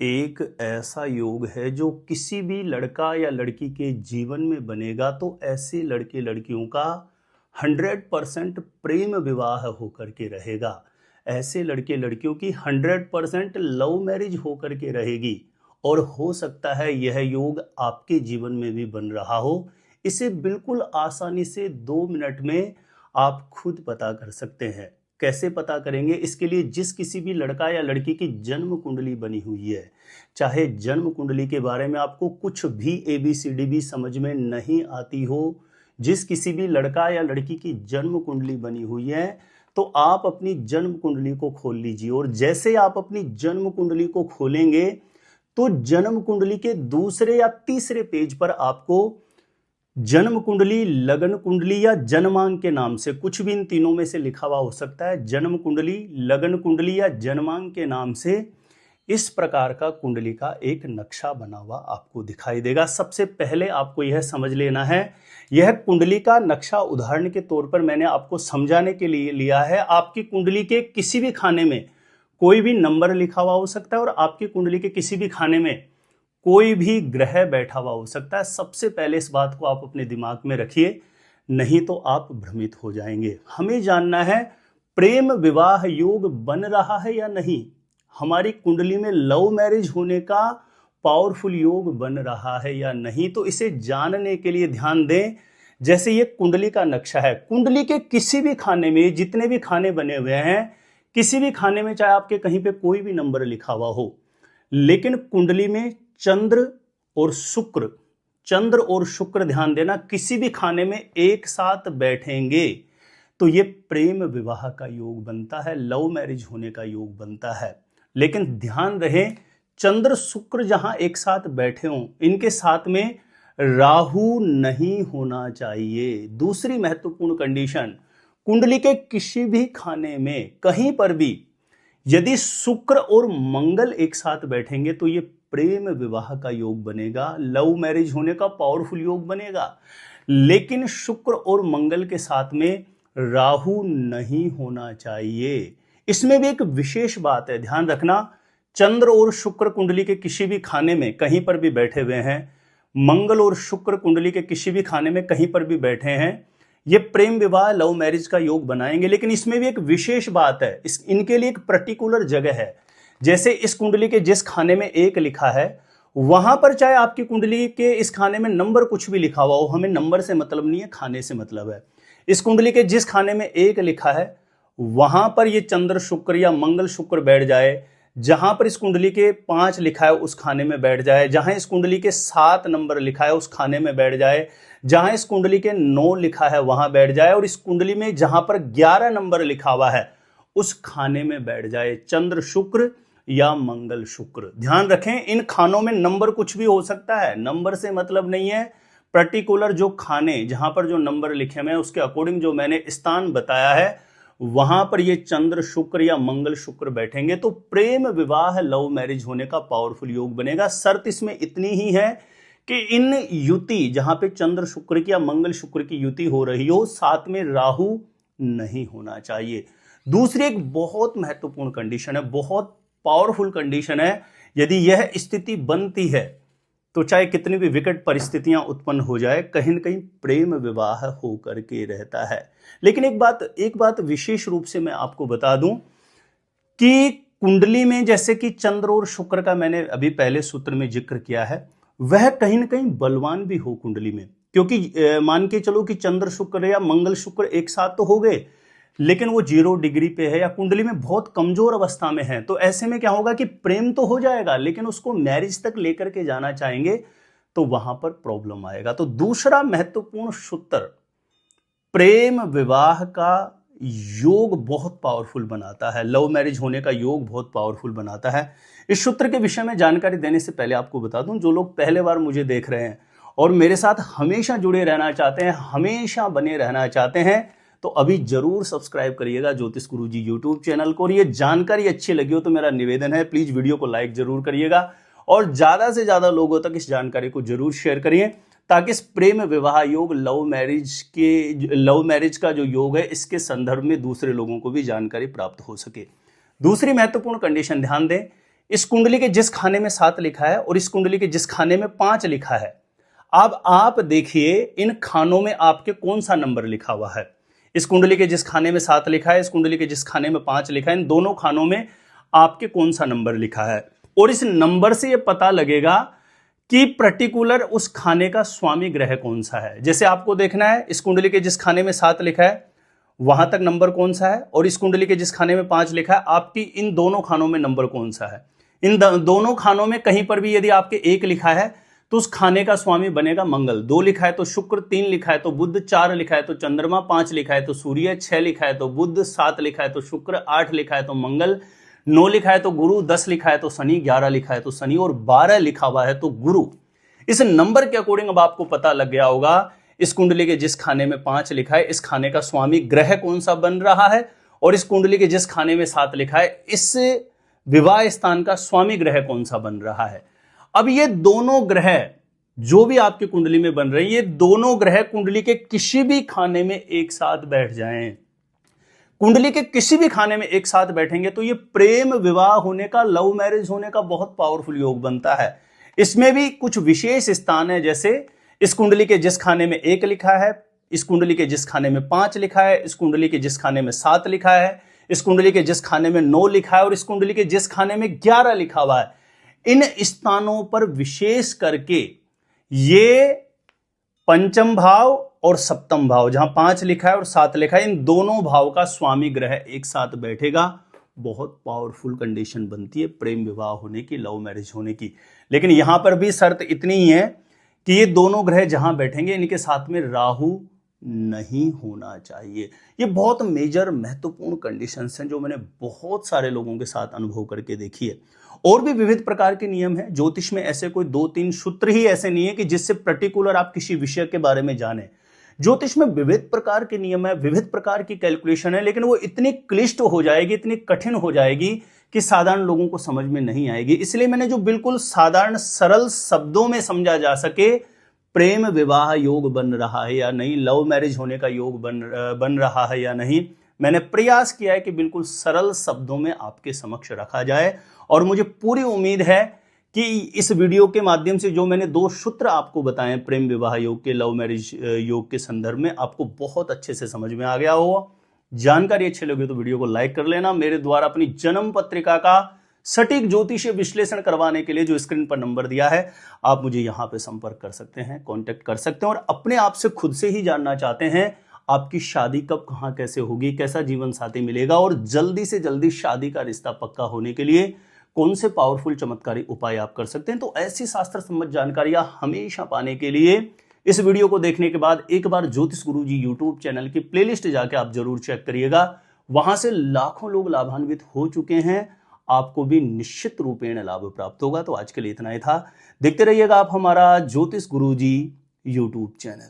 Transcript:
एक ऐसा योग है जो किसी भी लड़का या लड़की के जीवन में बनेगा तो ऐसे लड़के लड़कियों का 100% प्रेम विवाह होकर के रहेगा। ऐसे लड़के लड़कियों की 100% लव मैरिज होकर के रहेगी। और हो सकता है यह योग आपके जीवन में भी बन रहा हो। इसे बिल्कुल आसानी से 2 मिनट में आप खुद पता कर सकते हैं। कैसे पता करेंगे? इसके लिए जिस किसी भी लड़का या लड़की की जन्म कुंडली बनी हुई है, चाहे जन्म कुंडली के बारे में आपको कुछ भी ABCD भी समझ में नहीं आती हो, जिस किसी भी लड़का या लड़की की जन्म कुंडली बनी हुई है, तो आप अपनी जन्म कुंडली को खोल लीजिए। और जैसे आप अपनी जन्म कुंडली को खोलेंगे तो जन्म कुंडली के दूसरे या तीसरे पेज पर आपको जन्म कुंडली, लगन कुंडली या जन्मांक के नाम से, कुछ भी इन तीनों में से लिखा हुआ हो सकता है, जन्म कुंडली, लगन कुंडली या जन्मांक के नाम से इस प्रकार का कुंडली का एक नक्शा बना हुआ आपको दिखाई देगा। सबसे पहले आपको यह समझ लेना है, यह कुंडली का नक्शा उदाहरण के तौर पर मैंने आपको समझाने के लिए लिया है। आपकी कुंडली के किसी भी खाने में कोई भी नंबर लिखा हुआ हो सकता है और आपकी कुंडली के किसी भी खाने में कोई भी ग्रह बैठा हुआ हो सकता है। सबसे पहले इस बात को आप अपने दिमाग में रखिए, नहीं तो आप भ्रमित हो जाएंगे। हमें जानना है प्रेम विवाह योग बन रहा है या नहीं, हमारी कुंडली में लव मैरिज होने का पावरफुल योग बन रहा है या नहीं। तो इसे जानने के लिए ध्यान दें, जैसे ये कुंडली का नक्शा है, कुंडली के किसी भी खाने में, जितने भी खाने बने हुए हैं, किसी भी खाने में चाहे आपके कहीं पे कोई भी नंबर लिखा हुआ हो, लेकिन कुंडली में चंद्र और शुक्र, चंद्र और शुक्र ध्यान देना, किसी भी खाने में एक साथ बैठेंगे तो ये प्रेम विवाह का योग बनता है, लव मैरिज होने का योग बनता है। लेकिन ध्यान रहे, चंद्र शुक्र जहां एक साथ बैठे हों, इनके साथ में राहु नहीं होना चाहिए। दूसरी महत्वपूर्ण कंडीशन, कुंडली के किसी भी खाने में कहीं पर भी यदि शुक्र और मंगल एक साथ बैठेंगे तो ये प्रेम विवाह का योग बनेगा, लव मैरिज होने का पावरफुल योग बनेगा। लेकिन शुक्र और मंगल के साथ में राहु नहीं होना चाहिए। इसमें भी एक विशेष बात है, ध्यान रखना, चंद्र और शुक्र कुंडली के किसी भी खाने में कहीं पर भी बैठे हुए हैं, मंगल और शुक्र कुंडली के किसी भी खाने में कहीं पर भी बैठे हैं, ये प्रेम विवाह लव मैरिज का योग बनाएंगे। लेकिन इसमें भी एक विशेष बात है, इनके लिए एक पर्टिकुलर जगह है। जैसे इस कुंडली के जिस खाने में एक लिखा है, वहां पर चाहे आपकी कुंडली के इस खाने में नंबर कुछ भी लिखा हुआ हो, हमें नंबर से मतलब नहीं है, खाने से मतलब है। इस कुंडली के जिस खाने में एक लिखा है, वहां पर ये चंद्र शुक्र या मंगल शुक्र बैठ जाए, जहां पर इस कुंडली के 5 लिखा है उस खाने में बैठ जाए, जहां इस कुंडली के 7 नंबर लिखा है उस खाने में बैठ जाए, जहां इस कुंडली के 9 लिखा है वहां बैठ जाए, और इस कुंडली में जहां पर 11 नंबर लिखा हुआ है उस खाने में बैठ जाए, चंद्र शुक्र या मंगल शुक्र। ध्यान रखें, इन खानों में नंबर कुछ भी हो सकता है, नंबर से मतलब नहीं है, पर्टिकुलर जो खाने जहां पर जो नंबर लिखे हुए हैं उसके अकॉर्डिंग जो मैंने स्थान बताया है वहां पर ये चंद्र शुक्र या मंगल शुक्र बैठेंगे तो प्रेम विवाह लव मैरिज होने का पावरफुल योग बनेगा। शर्त इसमें इतनी ही है कि इन युति, जहां पे चंद्र शुक्र की या मंगल शुक्र की युति हो रही हो, साथ में राहु नहीं होना चाहिए। दूसरी एक बहुत महत्वपूर्ण कंडीशन है, बहुत पावरफुल कंडीशन है, यदि यह स्थिति बनती है तो चाहे कितनी भी विकट परिस्थितियां उत्पन्न हो जाए, कहीं न कहीं प्रेम विवाह होकर के रहता है। लेकिन एक बात विशेष रूप से मैं आपको बता दूं कि कुंडली में जैसे कि चंद्र और शुक्र का मैंने अभी पहले सूत्र में जिक्र किया है, वह कहीं न कहीं बलवान भी हो कुंडली में, क्योंकि मान के चलो कि चंद्र शुक्र या मंगल शुक्र एक साथ तो हो गए, लेकिन वो 0 डिग्री पे है या कुंडली में बहुत कमजोर अवस्था में है, तो ऐसे में क्या होगा कि प्रेम तो हो जाएगा लेकिन उसको मैरिज तक लेकर के जाना चाहेंगे तो वहां पर प्रॉब्लम आएगा। तो दूसरा महत्वपूर्ण सूत्र, प्रेम विवाह का योग बहुत पावरफुल बनाता है, लव मैरिज होने का योग बहुत पावरफुल बनाता है। इस सूत्र के विषय में जानकारी देने से पहले आपको बता दूं, जो लोग पहले बार मुझे देख रहे हैं और मेरे साथ हमेशा जुड़े रहना चाहते हैं, हमेशा बने रहना चाहते हैं, तो अभी जरूर सब्सक्राइब करिएगा ज्योतिष गुरुजी यूट्यूब चैनल को। और ये जानकारी अच्छी लगी हो तो मेरा निवेदन है, प्लीज वीडियो को लाइक जरूर करिएगा और ज्यादा से ज्यादा लोगों तक इस जानकारी को जरूर शेयर करिए, ताकि इस प्रेम विवाह योग लव मैरिज का जो योग है इसके संदर्भ में दूसरे लोगों को भी जानकारी प्राप्त हो सके। दूसरी महत्वपूर्ण कंडीशन ध्यान दें, इस कुंडली के जिस खाने में 7 लिखा है और इस कुंडली के जिस खाने में 5 लिखा है, अब आप देखिए इन खानों में आपके कौन सा नंबर लिखा हुआ है। इस कुंडली के जिस खाने में 7 लिखा है, इस कुंडली के जिस खाने में 5 लिखा है, इन दोनों खानों में आपके कौन सा नंबर लिखा है। और इस नंबर से यह पता लगेगा कि पर्टिकुलर उस खाने का स्वामी ग्रह कौन सा है। जैसे आपको देखना है इस कुंडली के जिस खाने में 7 लिखा है वहां तक नंबर कौन सा है, और इस कुंडली के जिस खाने में 5 लिखा है आपकी इन दोनों खानों में नंबर कौन सा है। इन दोनों खानों में कहीं पर भी यदि आपके 1 लिखा है तो उस खाने का स्वामी बनेगा मंगल। 2 लिखा है तो शुक्र, 3 लिखा है तो बुध, 4 लिखा है तो चंद्रमा, 5 लिखा है तो सूर्य, 6 लिखा है तो बुध, 7 लिखा है तो शुक्र, 8 लिखा है तो मंगल, 9 लिखा है तो गुरु, 10 लिखा है तो शनि, 11 लिखा है तो शनि और 12 लिखा हुआ है तो गुरु। इस नंबर के अकॉर्डिंग अब आपको पता लग गया होगा इस कुंडली के जिस खाने में 5 लिखा है इस खाने का स्वामी ग्रह कौन सा बन रहा है, और इस कुंडली के जिस खाने में 7 लिखा है इस विवाह स्थान का स्वामी ग्रह कौन सा बन रहा है। अब ये दोनों ग्रह जो भी आपकी कुंडली में बन रहे हैं, ये दोनों ग्रह कुंडली के किसी भी खाने में एक साथ बैठ जाएं, कुंडली के किसी भी खाने में एक साथ बैठेंगे तो ये प्रेम विवाह होने का, लव मैरिज होने का बहुत पावरफुल योग बनता है। इसमें भी कुछ विशेष स्थान है, जैसे इस कुंडली के जिस खाने में 1 लिखा है, इस कुंडली के जिस खाने में 5 लिखा है, इस कुंडली के जिस खाने में 7 लिखा है, इस कुंडली के जिस खाने में 9 लिखा है और इस कुंडली के जिस खाने में 11 लिखा हुआ है। इन स्थानों पर विशेष करके ये पंचम भाव और सप्तम भाव, जहां 5 लिखा है और 7 लिखा है, इन दोनों भाव का स्वामी ग्रह एक साथ बैठेगा। बहुत पावरफुल कंडीशन बनती है प्रेम विवाह होने की, लव मैरिज होने की। लेकिन यहां पर भी शर्त इतनी ही है कि ये दोनों ग्रह जहां बैठेंगे इनके साथ में राहु नहीं होना चाहिए। ये बहुत मेजर महत्वपूर्ण कंडीशंस हैं जो मैंने बहुत सारे लोगों के साथ अनुभव करके देखी है। और भी विविध प्रकार के नियम हैं ज्योतिष में, ऐसे कोई 2-3 सूत्र ही ऐसे नहीं है कि जिससे पर्टिकुलर आप किसी विषय के बारे में जाने। ज्योतिष में विविध प्रकार के नियम है, विविध प्रकार की कैलकुलेशन है, लेकिन वो इतनी क्लिष्ट हो जाएगी, इतनी कठिन हो जाएगी कि साधारण लोगों को समझ में नहीं आएगी। इसलिए मैंने जो बिल्कुल साधारण सरल शब्दों में समझा जा सके प्रेम विवाह योग बन रहा है या नहीं, लव मैरिज होने का योग बन रहा है या नहीं, मैंने प्रयास किया है कि बिल्कुल सरल शब्दों में आपके समक्ष रखा जाए। और मुझे पूरी उम्मीद है कि इस वीडियो के माध्यम से जो मैंने 2 सूत्र आपको बताए प्रेम विवाह योग के, लव मैरिज योग के संदर्भ में, आपको बहुत अच्छे से समझ में आ गया होगा। जानकारी अच्छी लगी तो वीडियो को लाइक कर लेना। मेरे द्वारा अपनी जन्म पत्रिका का सटीक ज्योतिषीय विश्लेषण करवाने के लिए जो स्क्रीन पर नंबर दिया है आप मुझे यहां पे संपर्क कर सकते हैं, कांटेक्ट कर सकते हैं। और अपने आप से खुद से ही जानना चाहते हैं आपकी शादी कब, कहां, कैसे होगी, कैसा जीवन साथी मिलेगा, और जल्दी से जल्दी शादी का रिश्ता पक्का होने के लिए कौन से पावरफुल चमत्कारी उपाय आप कर सकते हैं, तो ऐसी शास्त्र सम्मत जानकारियां हमेशा पाने के लिए इस वीडियो को देखने के बाद एक बार ज्योतिष गुरुजी यूट्यूब चैनल की प्लेलिस्ट जाके आप जरूर चेक करिएगा। वहां से लाखों लोग लाभान्वित हो चुके हैं, आपको भी निश्चित रूपेण लाभ प्राप्त होगा। तो आज के लिए इतना ही था। देखते रहिएगा आप हमारा ज्योतिष गुरुजी यूट्यूब चैनल।